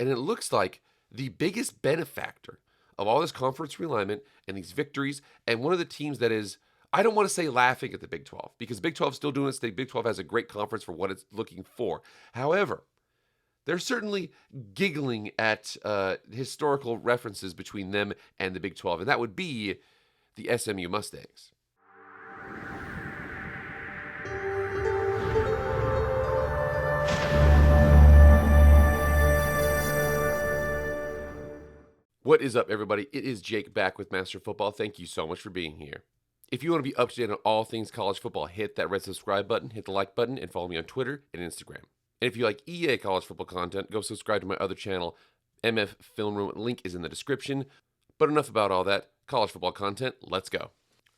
And it looks like the biggest benefactor of all this conference realignment and these victories, and one of the teams that is, I don't want to say laughing at the Big 12, because Big 12 is still doing its thing. Big 12 has a great conference for what it's looking for. However, they're certainly giggling at historical references between them and the Big 12, and that would be the SMU Mustangs. What is up, everybody? It is Jake back with Master Football. Thank you so much for being here. If you want to be up to date on all things college football, hit that red subscribe button, hit the like button, and follow me on Twitter and Instagram. And if you like EA college football content, go subscribe to my other channel, MF Film Room. Link is in the description. But enough about all that college football content. Let's go.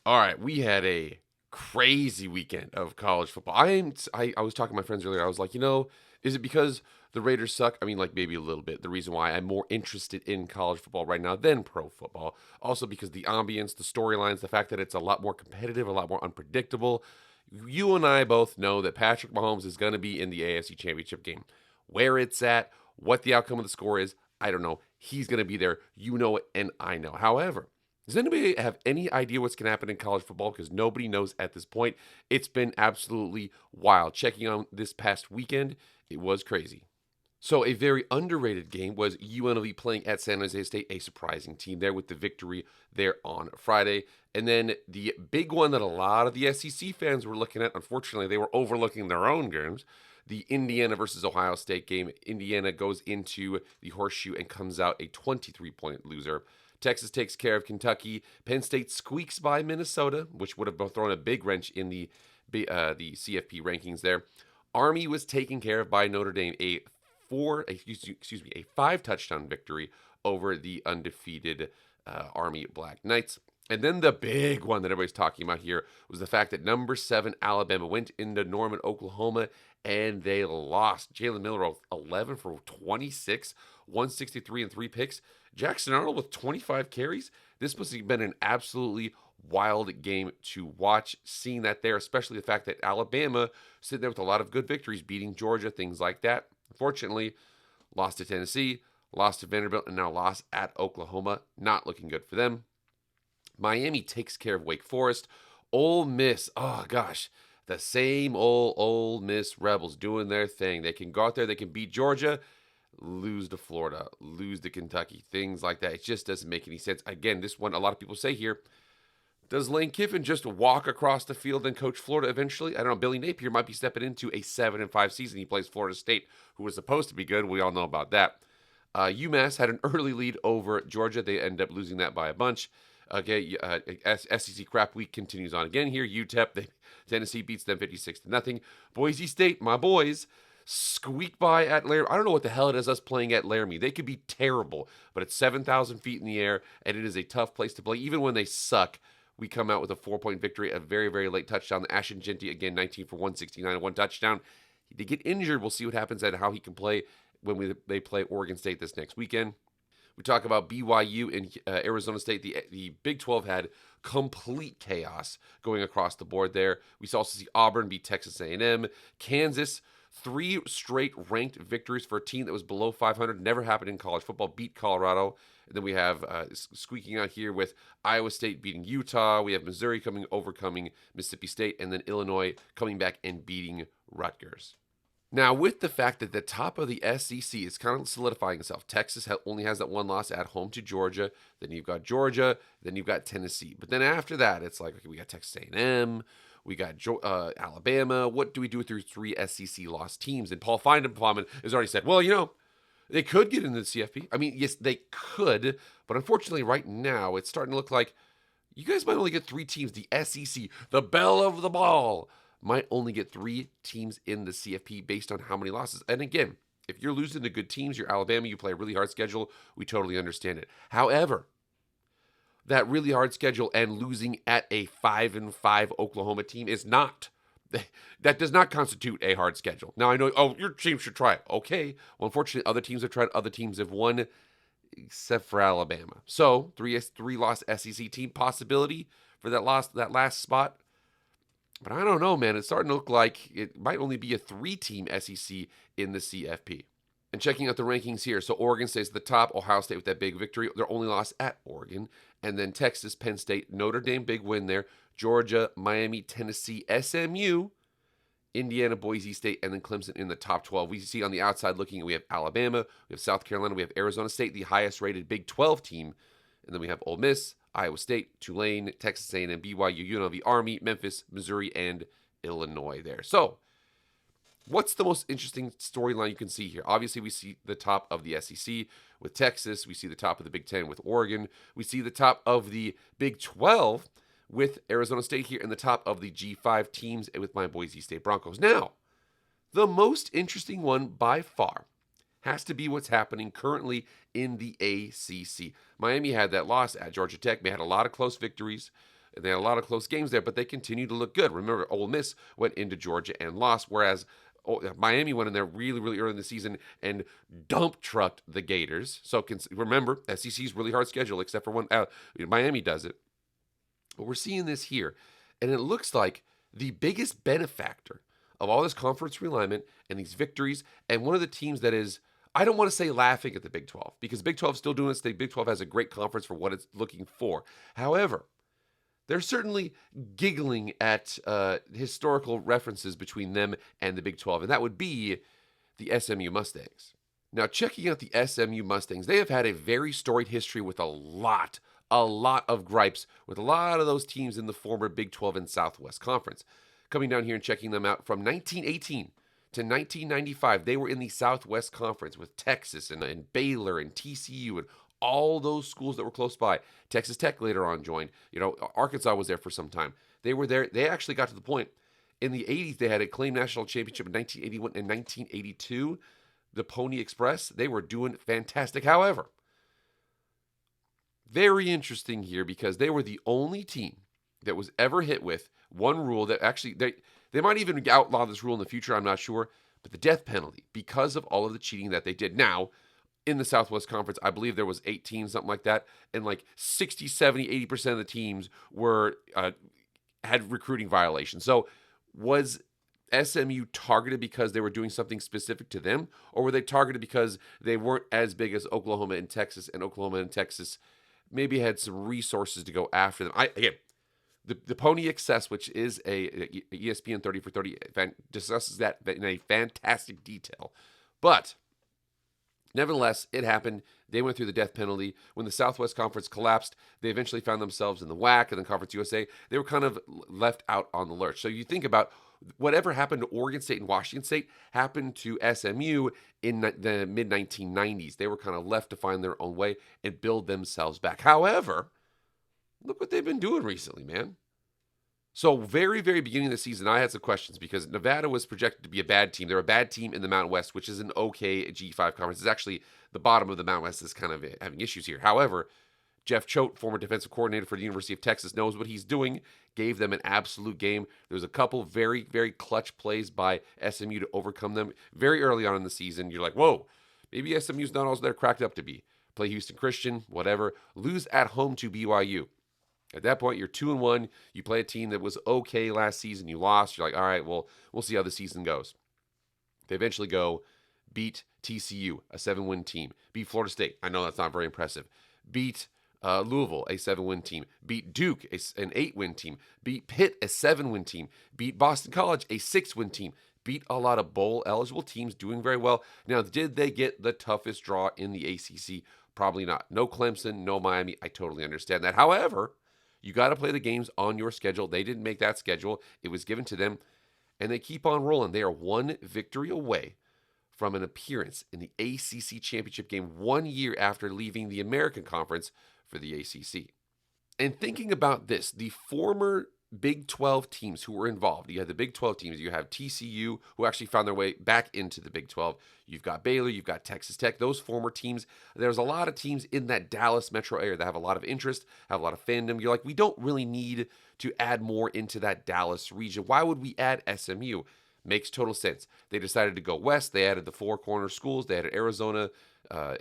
All right, we had a crazy weekend of college football. I was talking to my friends earlier. I was like, is it because the Raiders suck? I mean, like maybe a little bit. The reason why I'm more interested in college football right now than pro football. Also because the ambience, the storylines, the fact that it's a lot more competitive, a lot more unpredictable. You and I both know that Patrick Mahomes is going to be in the AFC Championship game. Where it's at, what the outcome of the score is, I don't know. He's going to be there. You know it, and I know. However, does anybody have any idea what's going to happen in college football? Because nobody knows at this point. It's been absolutely wild. Checking on this past weekend, it was crazy. So a very underrated game was UNLV playing at San Jose State, a surprising team there with the victory there on Friday. And then the big one that a lot of the SEC fans were looking at, unfortunately, they were overlooking their own games, the Indiana versus Ohio State game. Indiana goes into the horseshoe and comes out a 23-point loser. Texas takes care of Kentucky. Penn State squeaks by Minnesota, which would have thrown a big wrench in the CFP rankings there. Army was taken care of by Notre Dame, a 5-touchdown victory over the undefeated Army Black Knights. And then the big one that everybody's talking about here was the fact that number 7 Alabama went into Norman, Oklahoma, and they lost. Jalen Miller 11 for 26, 163 and 3 picks. Jackson Arnold with 25 carries. This must have been an absolutely wild game to watch, seeing that there, especially the fact that Alabama sitting there with a lot of good victories, beating Georgia, things like that. Unfortunately, lost to Tennessee, lost to Vanderbilt, and now lost at Oklahoma. Not looking good for them. Miami takes care of Wake Forest. Ole Miss, oh gosh, the same old Ole Miss Rebels doing their thing. They can go out there, they can beat Georgia, lose to Florida, lose to Kentucky, things like that. It just doesn't make any sense. Again, this one, a lot of people say here, does Lane Kiffin just walk across the field and coach Florida eventually? I don't know. Billy Napier might be stepping into a 7-5 season. He plays Florida State, who was supposed to be good. We all know about that. UMass had an early lead over Georgia. They end up losing that by a bunch. Okay, SEC crap week continues on again here. UTEP, Tennessee beats them 56-0. Boise State, my boys, squeak by at Laramie. I don't know what the hell it is us playing at Laramie. They could be terrible, but it's 7,000 feet in the air, and it is a tough place to play. Even when they suck, we come out with a 4-point victory, a very, very late touchdown. Ashton Genty, again, 19 for 169 and 1 touchdown. He did get injured. We'll see what happens and how he can play when they play Oregon State this next weekend. We talk about BYU and Arizona State. The Big 12 had complete chaos going across the board there. We also see Auburn beat Texas A&M. Kansas, 3 straight ranked victories for a team that was below 500. Never happened in college football. Beat Colorado. And then we have squeaking out here with Iowa State beating Utah. We have Missouri overcoming Mississippi State. And then Illinois coming back and beating Rutgers. Now, with the fact that the top of the SEC is kind of solidifying itself, Texas only has that one loss at home to Georgia. Then you've got Georgia. Then you've got Tennessee. But then after that, it's like, okay, we got Texas A&M. We got Alabama. What do we do with these 3 SEC lost teams? And Paul Feindenpflaumen has already said, well, they could get into the CFP. I mean, yes, they could. But unfortunately, right now, it's starting to look like you guys might only get 3 teams. The SEC, the belle of the ball, might only get 3 teams in the CFP based on how many losses. And again, if you're losing to good teams, you're Alabama, you play a really hard schedule, we totally understand it. However, that really hard schedule and losing at a 5-5 Oklahoma team is not. That does not constitute a hard schedule. Now, I know, your team should try it. Okay. Well, unfortunately, other teams have tried. Other teams have won, except for Alabama. So, 3-loss SEC team possibility for that last spot. But I don't know, man. It's starting to look like it might only be a 3-team SEC in the CFP. And checking out the rankings here. So Oregon stays at the top. Ohio State with that big victory. Their only loss at Oregon. And then Texas, Penn State, Notre Dame, big win there. Georgia, Miami, Tennessee, SMU, Indiana, Boise State, and then Clemson in the top 12. We see on the outside looking, we have Alabama, we have South Carolina, we have Arizona State, the highest rated Big 12 team. And then we have Ole Miss, Iowa State, Tulane, Texas A&M, BYU, UNLV, Army, Memphis, Missouri, and Illinois there. So what's the most interesting storyline you can see here? Obviously, we see the top of the SEC with Texas. We see the top of the Big 10 with Oregon. We see the top of the Big 12 with Arizona State here, and the top of the G5 teams with my Boise State Broncos. Now, the most interesting one by far has to be what's happening currently in the ACC. Miami had that loss at Georgia Tech. They had a lot of close victories. They had a lot of close games there, but they continue to look good. Remember, Ole Miss went into Georgia and lost, whereas Miami went in there really, really early in the season and dump trucked the Gators. So remember, SEC's really hard schedule, except for one. Miami does it. But we're seeing this here, and it looks like the biggest benefactor of all this conference realignment and these victories, and one of the teams that is, I don't want to say laughing at the Big 12, because Big 12 is still doing its thing. Big 12 has a great conference for what it's looking for. However, they're certainly giggling at historical references between them and the Big 12, and that would be the SMU Mustangs. Now, checking out the SMU Mustangs, they have had a very storied history with a lot of gripes with a lot of those teams in the former Big 12 and Southwest Conference. Coming down here and checking them out from 1918 to 1995, they were in the Southwest Conference with Texas and Baylor and TCU and all those schools that were close by. Texas Tech later on joined. Arkansas was there for some time. They were there. They actually got to the point in the 80s. They had a claimed national championship in 1981 and 1982. The Pony Express, they were doing fantastic. However, very interesting here because they were the only team that was ever hit with one rule that actually, they might even outlaw this rule in the future, I'm not sure, but the death penalty because of all of the cheating that they did. Now, in the Southwest Conference, I believe there was 8 teams, something like that, and like 60, 70, 80% of the teams were had recruiting violations. So was SMU targeted because they were doing something specific to them, or were they targeted because they weren't as big as Oklahoma and Texas, and Oklahoma and Texas maybe had some resources to go after them? The Pony Excess, which is a ESPN 30 for 30, discusses that in a fantastic detail. But nevertheless, it happened. They went through the death penalty. When the Southwest Conference collapsed, they eventually found themselves in the WAC and then Conference USA. They were kind of left out on the lurch. So you think about whatever happened to Oregon State and Washington State happened to SMU in the mid-1990s. They were kind of left to find their own way and build themselves back. However, look what they've been doing recently, man. So very, very beginning of the season, I had some questions because Nevada was projected to be a bad team. They're a bad team in the Mountain West, which is an okay G5 conference. It's actually the bottom of the Mountain West is kind of having issues here. However, Jeff Choate, former defensive coordinator for the University of Texas, knows what he's doing, gave them an absolute game. There was a couple very, very clutch plays by SMU to overcome them very early on in the season. You're like, whoa, maybe SMU's not all they're cracked up to be. Play Houston Christian, whatever. Lose at home to BYU. At that point, you're 2-1. You play a team that was okay last season. You lost. You're like, all right, well, we'll see how the season goes. They eventually go beat TCU, a 7-win team. Beat Florida State. I know that's not very impressive. Beat Louisville, a 7-win team. Beat Duke, an 8-win team. Beat Pitt, a 7-win team. Beat Boston College, a 6-win team. Beat a lot of bowl-eligible teams doing very well. Now, did they get the toughest draw in the ACC? Probably not. No Clemson, no Miami. I totally understand that. However, you got to play the games on your schedule. They didn't make that schedule. It was given to them, and they keep on rolling. They are one victory away from an appearance in the ACC championship game 1 year after leaving the American Conference for the ACC. And thinking about this, the former Big 12 teams who were involved, you have the Big 12 teams, you have TCU, who actually found their way back into the Big 12. You've got Baylor, you've got Texas Tech, those former teams. There's a lot of teams in that Dallas metro area that have a lot of interest, have a lot of fandom. You're like, we don't really need to add more into that Dallas region. Why would we add SMU? Makes total sense. They decided to go west. They added the four corner schools. They added Arizona,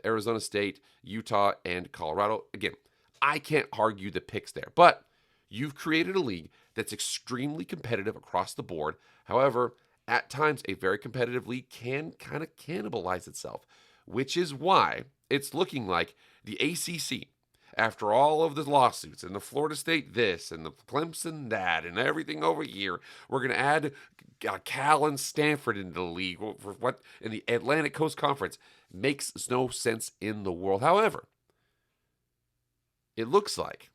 Arizona State, Utah, and Colorado. Again, I can't argue the picks there, but you've created a league that's extremely competitive across the board. However, at times, a very competitive league can kind of cannibalize itself. which is why it's looking like the ACC, after all of the lawsuits and the Florida State this and the Clemson that and everything over here, we're going to add Cal and Stanford into the league for what in the Atlantic Coast Conference makes no sense in the world. However, it looks like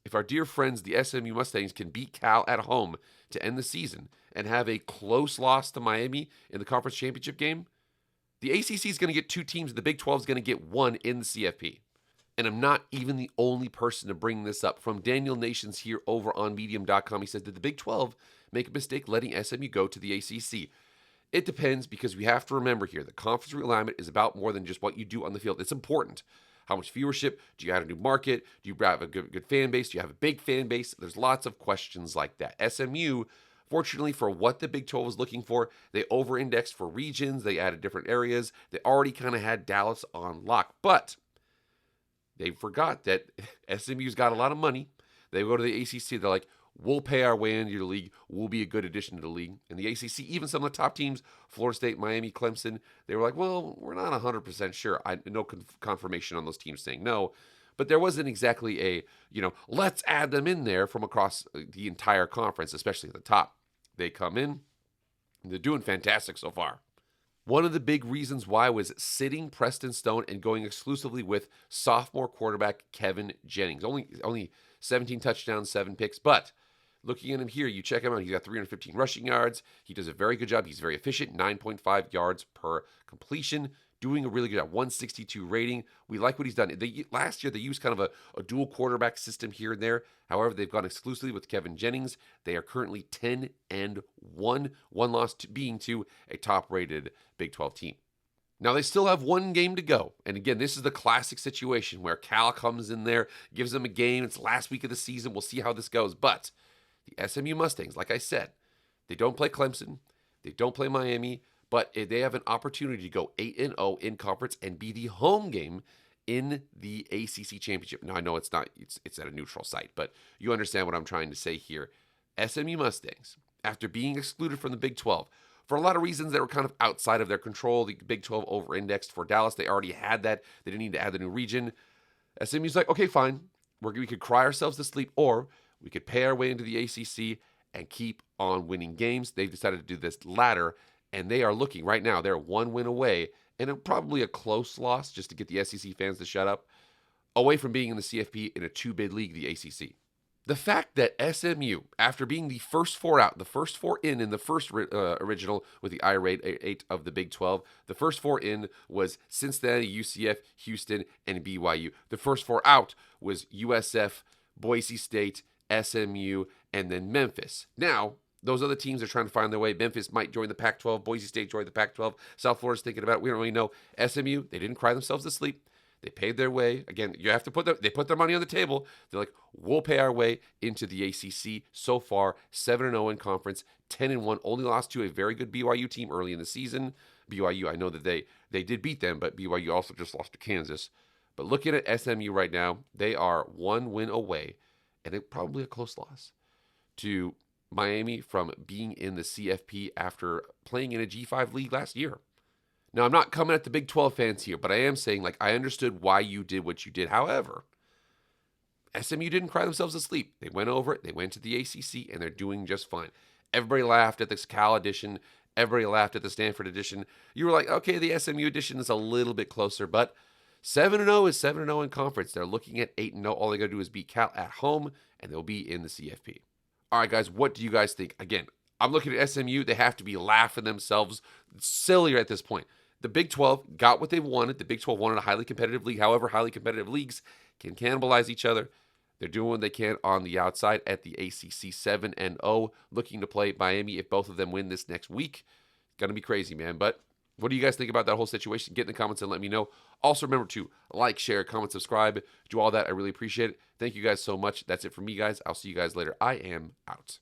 if our dear friends, the SMU Mustangs, can beat Cal at home to end the season and have a close loss to Miami in the conference championship game, the ACC is going to get 2 teams. The Big 12 is going to get 1 in the CFP. And I'm not even the only person to bring this up. From Daniel Nations here over on Medium.com, he says, did the Big 12 make a mistake letting SMU go to the ACC? It depends, because we have to remember here that conference realignment is about more than just what you do on the field. It's important. How much viewership? Do you have a new market? Do you have a good fan base? Do you have a big fan base? There's lots of questions like that. SMU, fortunately for what the Big 12 was looking for, they over-indexed for regions. They added different areas. They already kind of had Dallas on lock. But they forgot that SMU's got a lot of money. They go to the ACC. They're like, we'll pay our way into the league. We'll be a good addition to the league. And the ACC, even some of the top teams, Florida State, Miami, Clemson, they were like, well, we're not 100% sure. No confirmation on those teams saying no. But there wasn't exactly a, let's add them in there from across the entire conference, especially at the top. They come in, and they're doing fantastic so far. One of the big reasons why was sitting Preston Stone and going exclusively with sophomore quarterback Kevin Jennings. Only 17 touchdowns, 7 picks, but looking at him here, you check him out. He's got 315 rushing yards. He does a very good job. He's very efficient, 9.5 yards per completion, doing a really good job, 162 rating. We like what he's done. Last year, they used kind of a dual quarterback system here and there. However, they've gone exclusively with Kevin Jennings. They are currently 10-1, one loss being to a top-rated Big 12 team. Now, they still have 1 game to go. And again, this is the classic situation where Cal comes in there, gives them a game. It's last week of the season. We'll see how this goes. But the SMU Mustangs, like I said, they don't play Clemson. They don't play Miami. But they have an opportunity to go 8-0 in conference and be the home game in the ACC championship. Now, I know it's not, it's at a neutral site, but you understand what I'm trying to say here. SMU Mustangs, after being excluded from the Big 12, for a lot of reasons that were kind of outside of their control, the Big 12 over-indexed for Dallas. They already had that. They didn't need to add the new region. SMU's like, okay, fine. We could cry ourselves to sleep, or we could pay our way into the ACC and keep on winning games. They've decided to do this latter, and they are looking right now. They're 1 win away, and probably a close loss just to get the SEC fans to shut up, away from being in the CFP in a 2-bid league, the ACC. The fact that SMU, after being the first 4 out, the first 4 in the first original with the I-Rate 8 of the Big 12, the first 4 in was Cincinnati, UCF, Houston, and BYU. The first 4 out was USF, Boise State, SMU, and then Memphis. Now, those other teams are trying to find their way. Memphis might join the Pac-12. Boise State joined the Pac-12. South Florida's thinking about it. We don't really know. SMU, they didn't cry themselves to sleep. They paid their way. Again, you have to they put their money on the table. They're like, we'll pay our way into the ACC. So far, 7-0 in conference, 10-1. Only lost to a very good BYU team early in the season. BYU, I know that they did beat them, but BYU also just lost to Kansas. But looking at SMU right now, they are 1 win away, and it probably a close loss to Miami from being in the CFP after playing in a G5 league last year. Now, I'm not coming at the Big 12 fans here, but I am saying, I understood why you did what you did. However, SMU didn't cry themselves to sleep. They went over it. They went to the ACC, and they're doing just fine. Everybody laughed at this Cal edition. Everybody laughed at the Stanford edition. You were like, okay, the SMU edition is a little bit closer, but 7-0 is 7-0 in conference. They're looking at 8-0. All they got to do is beat Cal at home, and they'll be in the CFP. All right, guys, what do you guys think? Again, I'm looking at SMU. They have to be laughing themselves sillier at this point. The Big 12 got what they wanted. The Big 12 wanted a highly competitive league. However, highly competitive leagues can cannibalize each other. They're doing what they can on the outside at the ACC 7-0, looking to play Miami if both of them win this next week. Going to be crazy, man. But what do you guys think about that whole situation? Get in the comments and let me know. Also, remember to like, share, comment, subscribe. Do all that. I really appreciate it. Thank you guys so much. That's it for me, guys. I'll see you guys later. I am out.